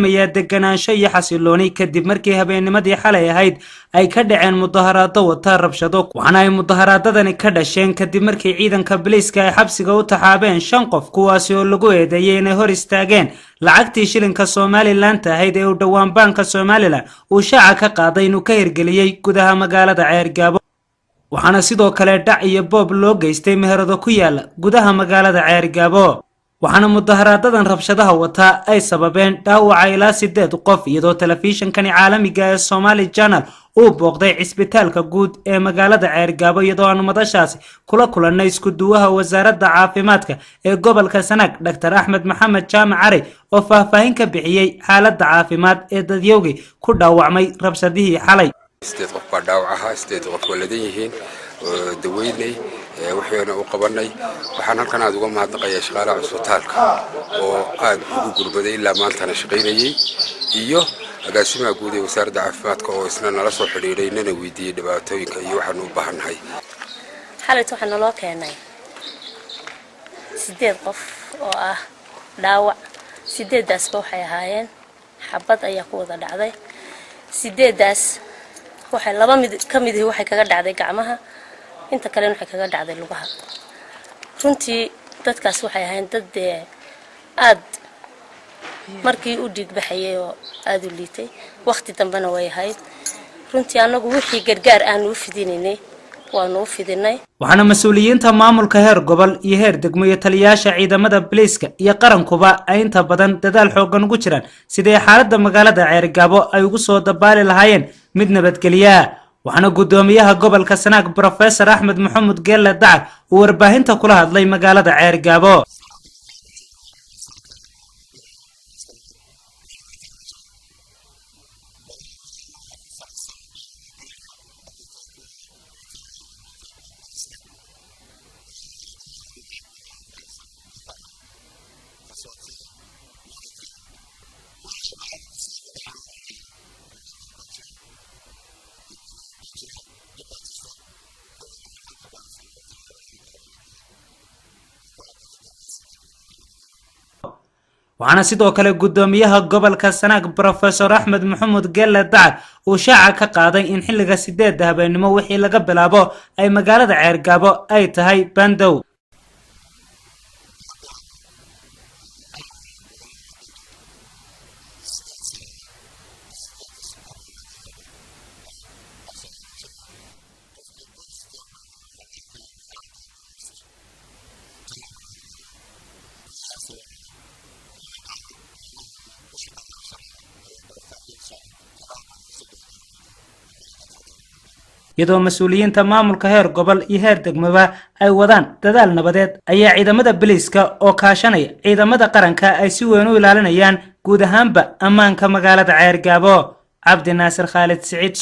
maya deganaansho iyo xasilooni kadib markii habeennimadii xalay ahayd ay ka dhaceen mudaharaado wata rabshado waxaana ay mudaharaadadani ka dhasheen kadib markii ciidanka booliiska ay xabsiga u taxaabeen 5 qof kuwaasi oo lagu eedeeyay inay hor istaageen lacagtii shilinka Somaliland ahayd ee u dhawaan banka Somaliland uu shaaca ka qaaday inuu ka hirgeliyay gudaha magaalada Ceergaabo waxaana sidoo kale dhac iyo boob loo geystay meherado ku yaala gudaha magaalada Ceergaabo waxaana mudaharaadadan rabshadaha wata ay sababeen dhaawac ilaa 8 qof iyadoo telefishinkani caalamiga ee Somali Channel uu booqday cisbitaalka guud ee magaalada Ceergaabo iyadoo aanu madashaasi kula kulanay isku duwaha wasaaradda caafimaadka ee gobolka Sanaag Dr. Axmed Maxamed Jaamac Cali oo faahfaahin ka bixiyay xaaladda caafimaad ee dadyowga ku dhaawacmay rabshadihii xalay استيت قف داوعها استيت قف ولديهين دويني وحينا وقبلني وحنا كان هذا قام هذا قيا شغال على السوتالك وقاد وقربدي إلا ما أنت نشقيني إيوه أقاسم أقولي وسارد عفاتك وإسنا رسول حريرين نويدي دبعتويك أيوه حنو بحن هاي حالة وحنا الله كأني سديد قف داوع سديد داس بوحي هاين حبض أي قوة دعدي سديد داس waxay laba mid kamid ah waxay kaga dhacday gacmaha inta kale waxay kaga dhacday lugaha runtii dadkaas waxay ahayn dad aad markii u dhig baxayay oo aad u liitay waqti dambana way ahayd runtii anagu wixii gargaar aan u fidinay waanu u fidinay waxaana mas'uuliyiinta maamulka heer gobol iyo heer degmo iyo taliyaasha ciidamada booliiska iyo qarankuba ay inta badan dadaal xoogan ugu jiraan sidii xaaladda magaalada Ceergaabo ay ugu soo dabaali lahaayeen mid nabadgelya waxaana gudoomiyaha gobolka Sanaag Professor Axmed Maxamed Geelle Dacar uu warbaahinta kula hadlay magaalada Ceergaabo waxaana sidoo kale gudoomiyaha gobolka Sanaag Professor Axmed Maxamed Geelle Dacar uu shaaca ka qaaday in xilliga 8 habeenimo wixii laga bilaabo ay magaalada Ceergaabo ay tahay bandow iyadoo mas'uuliyiinta maamulka heer gobol iyo heer degmaba ay wadaan dadaal nabadeed ayaa ciidamada booliiska oo kaashanaya ciidamada qaranka ay si weyn u ilaalinayaan guud ahaanba ammaanka magaalada Ceergaabo Cabdi Naasir Khalid Saciid